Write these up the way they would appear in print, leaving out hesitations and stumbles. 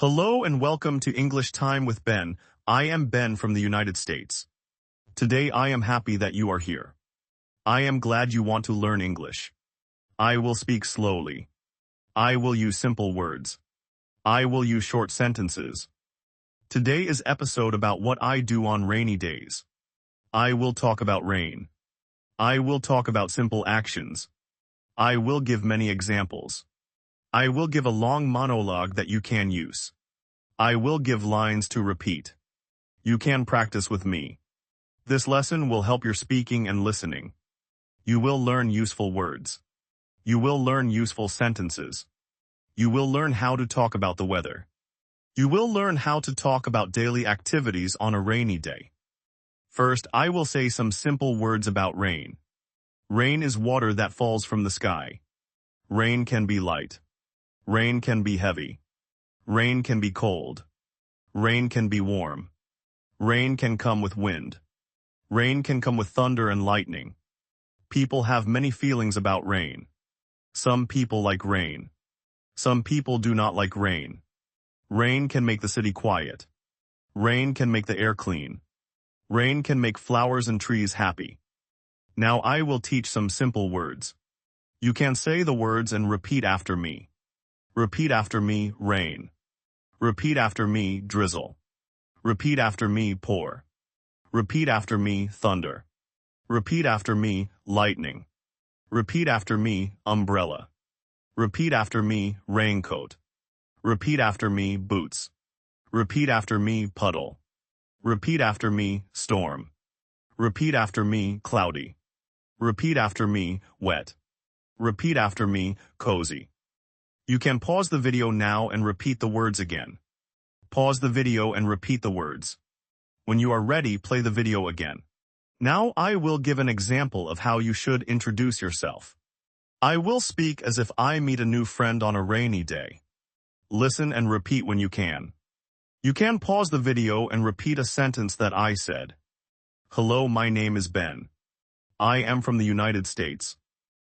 Hello and welcome to English Time with Ben. I am Ben from the United States. Today I am happy that you are here. I am glad you want to learn English. I will speak slowly. I will use simple words. I will use short sentences. Today is episode about what I do on rainy days. I will talk about rain. I will talk about simple actions. I will give many examples. I will give a long monologue that you can use. I will give lines to repeat. You can practice with me. This lesson will help your speaking and listening. You will learn useful words. You will learn useful sentences. You will learn how to talk about the weather. You will learn how to talk about daily activities on a rainy day. First, I will say some simple words about rain. Rain is water that falls from the sky. Rain can be light. Rain can be heavy. Rain can be cold. Rain can be warm. Rain can come with wind. Rain can come with thunder and lightning. People have many feelings about rain. Some people like rain. Some people do not like rain. Rain can make the city quiet. Rain can make the air clean. Rain can make flowers and trees happy. Now I will teach some simple words. You can say the words and repeat after me. Repeat after me, rain. Repeat after me, drizzle. Repeat after me, pour. Repeat after me, thunder. Repeat after me, lightning. Repeat after me, umbrella. Repeat after me, raincoat. Repeat after me, boots. Repeat after me, puddle. Repeat after me, storm. Repeat after me, cloudy. Repeat after me, wet. Repeat after me, cozy. You can pause the video now and repeat the words again. Pause the video and repeat the words. When you are ready, play the video again. Now I will give an example of how you should introduce yourself. I will speak as if I meet a new friend on a rainy day. Listen and repeat when you can. You can pause the video and repeat a sentence that I said. Hello, my name is Ben. I am from the United States.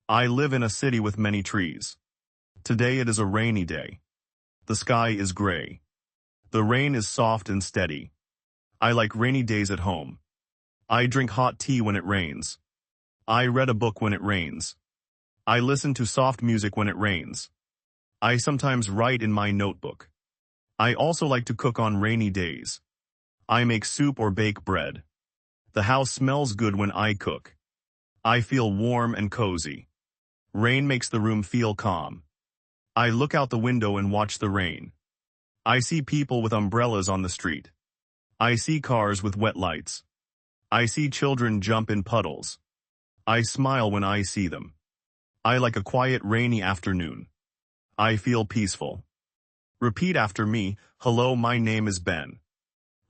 I live in a city with many trees. Today it is a rainy day. The sky is gray. The rain is soft and steady. I like rainy days at home. I drink hot tea when it rains. I read a book when it rains. I listen to soft music when it rains. I sometimes write in my notebook. I also like to cook on rainy days. I make soup or bake bread. The house smells good when I cook. I feel warm and cozy. Rain makes the room feel calm. I look out the window and watch the rain. I see people with umbrellas on the street. I see cars with wet lights. I see children jump in puddles. I smile when I see them. I like a quiet rainy afternoon. I feel peaceful. Repeat after me, hello, my name is Ben.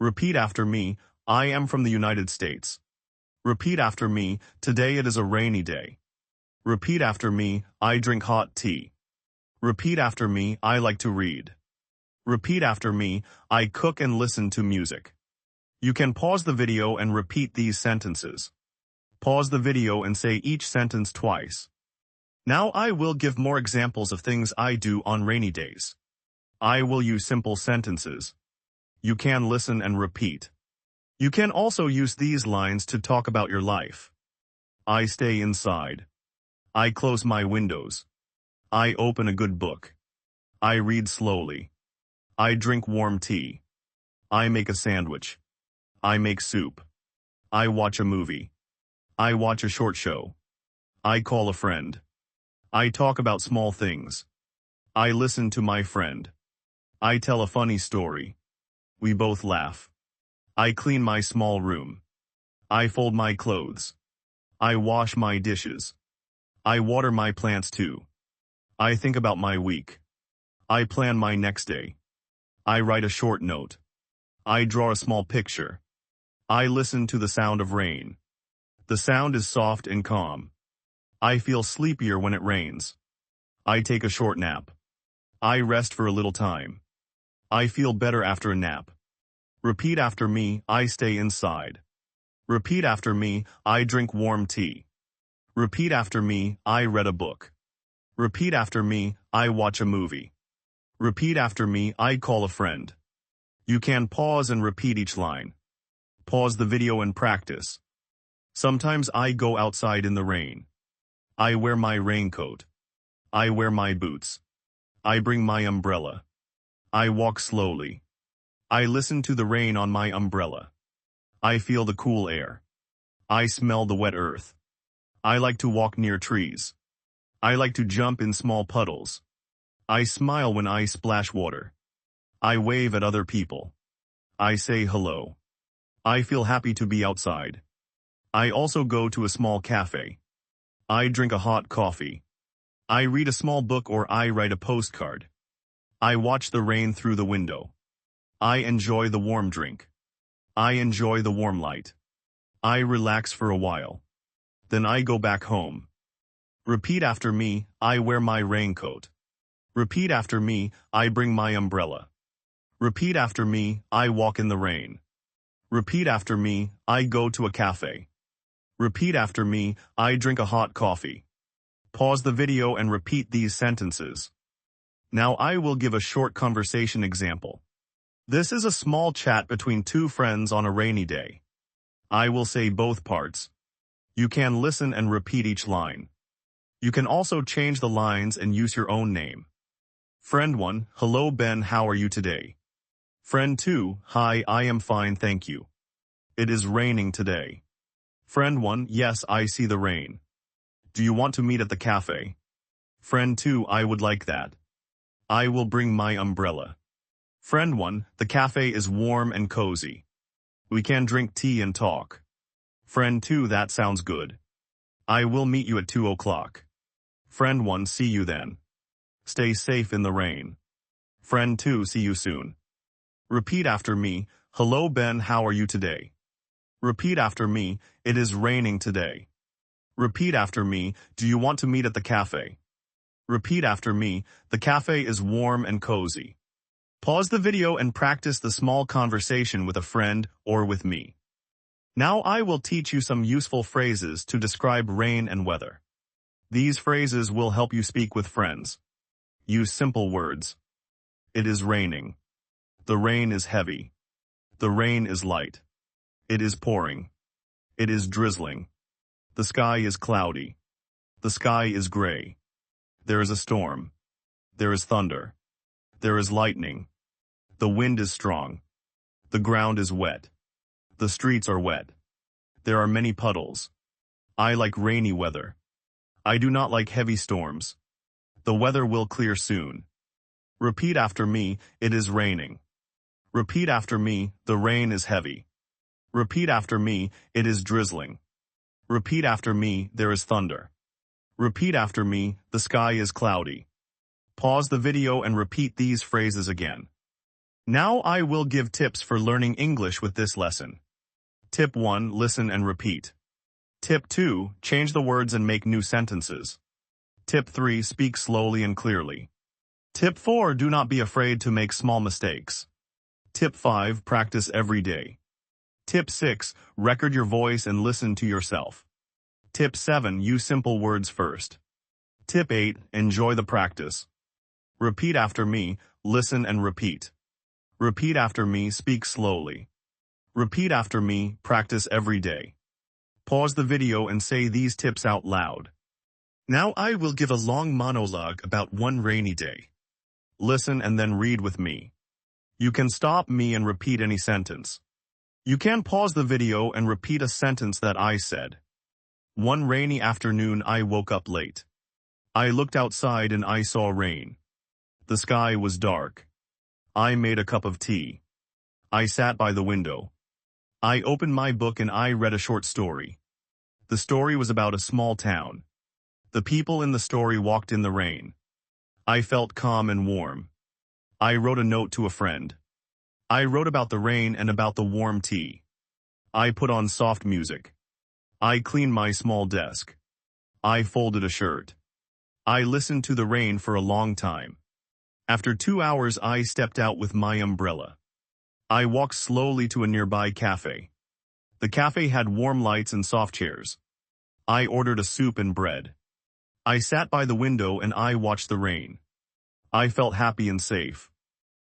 Repeat after me, I am from the United States. Repeat after me, today it is a rainy day. Repeat after me, I drink hot tea. Repeat after me, I like to read. Repeat after me, I cook and listen to music. You can pause the video and repeat these sentences. Pause the video and say each sentence twice. Now I will give more examples of things I do on rainy days. I will use simple sentences. You can listen and repeat. You can also use these lines to talk about your life. I stay inside. I close my windows. I open a good book. I read slowly. I drink warm tea. I make a sandwich. I make soup. I watch a movie. I watch a short show. I call a friend. I talk about small things. I listen to my friend. I tell a funny story. We both laugh. I clean my small room. I fold my clothes. I wash my dishes. I water my plants too. I think about my week. I plan my next day. I write a short note. I draw a small picture. I listen to the sound of rain. The sound is soft and calm. I feel sleepier when it rains. I take a short nap. I rest for a little time. I feel better after a nap. Repeat after me, I stay inside. Repeat after me, I drink warm tea. Repeat after me, I read a book. Repeat after me, I watch a movie. Repeat after me, I call a friend. You can pause and repeat each line. Pause the video and practice. Sometimes I go outside in the rain. I wear my raincoat. I wear my boots. I bring my umbrella. I walk slowly. I listen to the rain on my umbrella. I feel the cool air. I smell the wet earth. I like to walk near trees. I like to jump in small puddles. I smile when I splash water. I wave at other people. I say hello. I feel happy to be outside. I also go to a small cafe. I drink a hot coffee. I read a small book or I write a postcard. I watch the rain through the window. I enjoy the warm drink. I enjoy the warm light. I relax for a while. Then I go back home. Repeat after me, I wear my raincoat. Repeat after me, I bring my umbrella. Repeat after me, I walk in the rain. Repeat after me, I go to a cafe. Repeat after me, I drink a hot coffee. Pause the video and repeat these sentences. Now I will give a short conversation example. This is a small chat between two friends on a rainy day. I will say both parts. You can listen and repeat each line. You can also change the lines and use your own name. Friend 1, hello Ben, how are you today? Friend 2, hi, I am fine, thank you. It is raining today. Friend 1, yes, I see the rain. Do you want to meet at the cafe? Friend 2, I would like that. I will bring my umbrella. Friend 1, the cafe is warm and cozy. We can drink tea and talk. Friend 2, that sounds good. I will meet you at 2 o'clock. Friend 1, see you then. Stay safe in the rain. Friend 2, see you soon. Repeat after me, hello Ben, how are you today? Repeat after me, it is raining today. Repeat after me, do you want to meet at the cafe? Repeat after me, the cafe is warm and cozy. Pause the video and practice the small conversation with a friend or with me. Now I will teach you some useful phrases to describe rain and weather. These phrases will help you speak with friends. Use simple words. It is raining. The rain is heavy. The rain is light. It is pouring. It is drizzling. The sky is cloudy. The sky is gray. There is a storm. There is thunder. There is lightning. The wind is strong. The ground is wet. The streets are wet. There are many puddles. I like rainy weather. I do not like heavy storms. The weather will clear soon. Repeat after me, it is raining. Repeat after me, the rain is heavy. Repeat after me, it is drizzling. Repeat after me, there is thunder. Repeat after me, the sky is cloudy. Pause the video and repeat these phrases again. Now I will give tips for learning English with this lesson. Tip 1, listen and repeat. Tip 2, change the words and make new sentences. Tip 3, speak slowly and clearly. Tip 4, do not be afraid to make small mistakes. Tip 5, practice every day. Tip 6, record your voice and listen to yourself. Tip 7, use simple words first. Tip 8, enjoy the practice. Repeat after me, listen and repeat. Repeat after me, speak slowly. Repeat after me, practice every day. Pause the video and say these tips out loud. Now I will give a long monologue about one rainy day. Listen and then read with me. You can stop me and repeat any sentence. You can pause the video and repeat a sentence that I said. One rainy afternoon I woke up late. I looked outside and I saw rain. The sky was dark. I made a cup of tea. I sat by the window. I opened my book and I read a short story. The story was about a small town. The people in the story walked in the rain. I felt calm and warm. I wrote a note to a friend. I wrote about the rain and about the warm tea. I put on soft music. I cleaned my small desk. I folded a shirt. I listened to the rain for a long time. After 2 hours I stepped out with my umbrella. I walked slowly to a nearby cafe. The cafe had warm lights and soft chairs. I ordered a soup and bread. I sat by the window and I watched the rain. I felt happy and safe.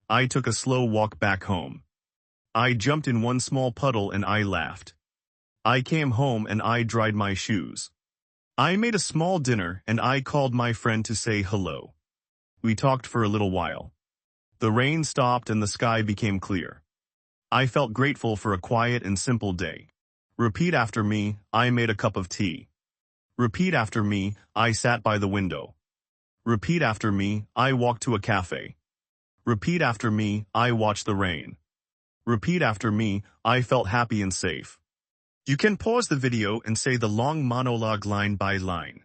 I took a slow walk back home. I jumped in one small puddle and I laughed. I came home and I dried my shoes. I made a small dinner and I called my friend to say hello. We talked for a little while. The rain stopped and the sky became clear. I felt grateful for a quiet and simple day. Repeat after me, I made a cup of tea. Repeat after me, I sat by the window. Repeat after me, I walked to a cafe. Repeat after me, I watched the rain. Repeat after me, I felt happy and safe. You can pause the video and say the long monologue line by line.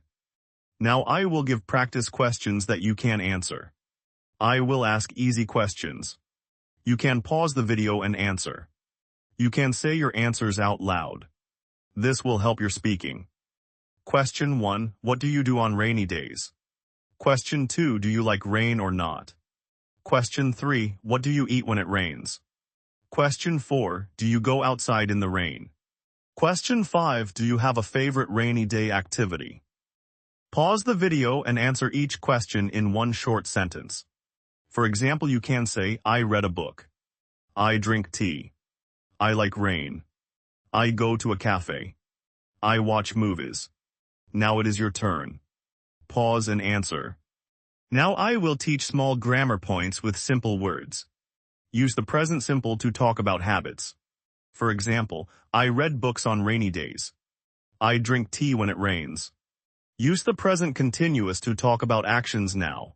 Now I will give practice questions that you can answer. I will ask easy questions. You can pause the video and answer. You can say your answers out loud. This will help your speaking. Question 1. What do you do on rainy days? Question 2. Do you like rain or not? Question 3. What do you eat when it rains? Question 4. Do you go outside in the rain? Question 5. Do you have a favorite rainy day activity? Pause the video and answer each question in one short sentence. For example, you can say, I read a book. I drink tea. I like rain. I go to a cafe. I watch movies. Now it is your turn. Pause and answer. Now I will teach small grammar points with simple words. Use the present simple to talk about habits. For example, I read books on rainy days. I drink tea when it rains. Use the present continuous to talk about actions now.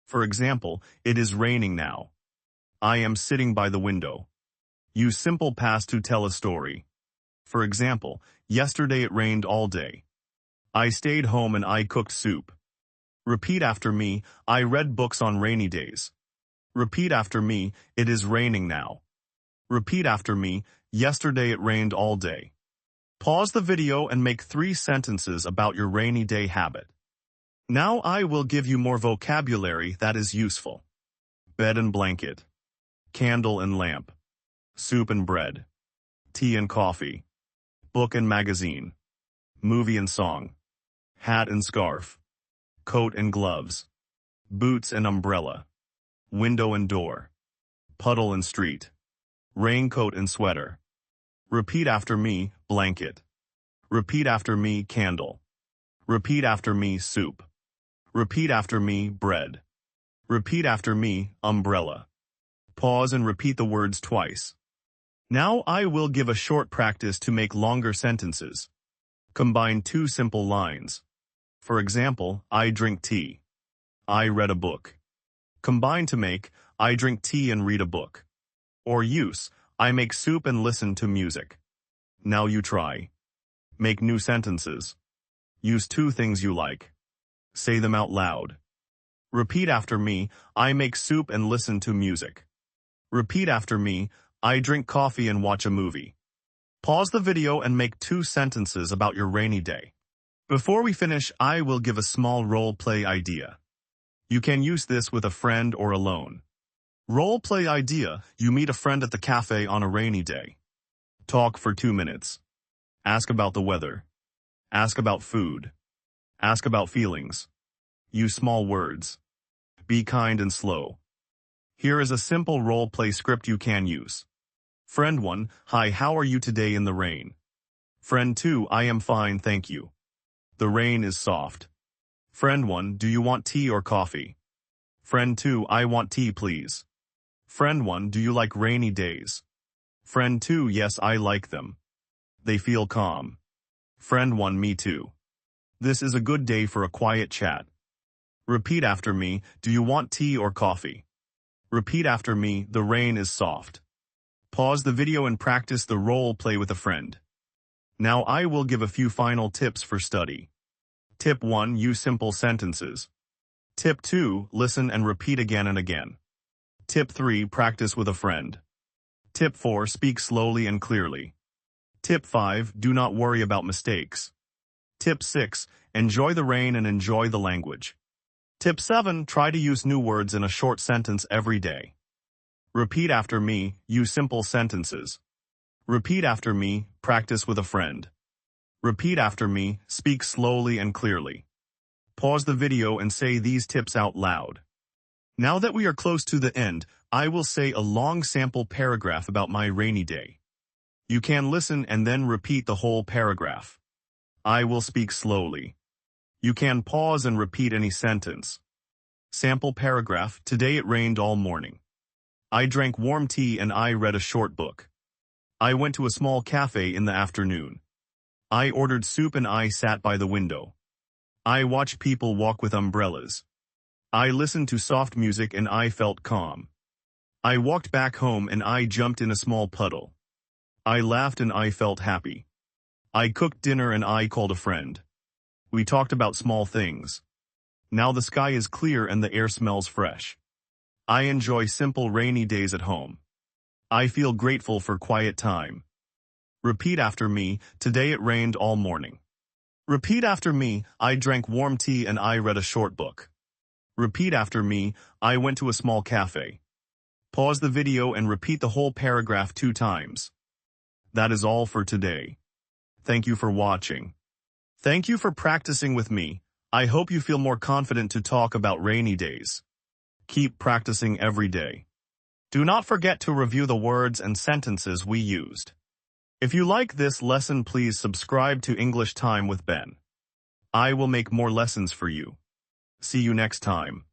For example, it is raining now. I am sitting by the window. Use simple past to tell a story. For example, yesterday it rained all day. I stayed home and I cooked soup. Repeat after me, I read books on rainy days. Repeat after me, it is raining now. Repeat after me, yesterday it rained all day. Pause the video and make 3 sentences about your rainy day habit. Now I will give you more vocabulary that is useful. Bed and blanket. Candle and lamp. Soup and bread. Tea and coffee. Book and magazine. Movie and song. Hat and scarf. Coat and gloves. Boots and umbrella. Window and door. Puddle and street. Raincoat and sweater. Repeat after me, blanket. Repeat after me, candle. Repeat after me, soup. Repeat after me, bread. Repeat after me, umbrella. Pause and repeat the words twice. Now I will give a short practice to make longer sentences. Combine 2 simple lines. For example, I drink tea. I read a book. Combine to make, I drink tea and read a book. Or use, I make soup and listen to music. Now you try. Make new sentences. Use 2 things you like. Say them out loud. Repeat after me, I make soup and listen to music. Repeat after me, I drink coffee and watch a movie. Pause the video and make 2 sentences about your rainy day. Before we finish, I will give a small role-play idea. You can use this with a friend or alone. Role-play idea, you meet a friend at the cafe on a rainy day. Talk for 2 minutes. Ask about the weather. Ask about food. Ask about feelings. Use small words. Be kind and slow. Here is a simple role-play script you can use. Friend 1, hi, how are you today in the rain? Friend 2, I am fine, thank you. The rain is soft. Friend 1, do you want tea or coffee? Friend 2, I want tea, please. Friend 1, do you like rainy days? Friend 2, yes, I like them. They feel calm. Friend 1, me too. This is a good day for a quiet chat. Repeat after me, do you want tea or coffee? Repeat after me, the rain is soft. Pause the video and practice the role play with a friend. Now I will give a few final tips for study. Tip 1, use simple sentences. Tip 2, listen and repeat again and again. Tip 3, practice with a friend. Tip 4, speak slowly and clearly. Tip 5, do not worry about mistakes. Tip 6, enjoy the rain and enjoy the language. Tip 7, try to use new words in a short sentence every day. Repeat after me, use simple sentences. Repeat after me, practice with a friend. Repeat after me, speak slowly and clearly. Pause the video and say these tips out loud. Now that we are close to the end, I will say a long sample paragraph about my rainy day. You can listen and then repeat the whole paragraph. I will speak slowly. You can pause and repeat any sentence. Sample paragraph: Today it rained all morning. I drank warm tea and I read a short book. I went to a small cafe in the afternoon. I ordered soup and I sat by the window. I watched people walk with umbrellas. I listened to soft music and I felt calm. I walked back home and I jumped in a small puddle. I laughed and I felt happy. I cooked dinner and I called a friend. We talked about small things. Now the sky is clear and the air smells fresh. I enjoy simple rainy days at home. I feel grateful for quiet time. Repeat after me: Today it rained all morning. Repeat after me: I drank warm tea and I read a short book. Repeat after me: I went to a small cafe. Pause the video and repeat the whole paragraph 2 times. That is all for today. Thank you for watching. Thank you for practicing with me. I hope you feel more confident to talk about rainy days. Keep practicing every day. Do not forget to review the words and sentences we used. If you like this lesson, please subscribe to English Time with Ben. I will make more lessons for you. See you next time.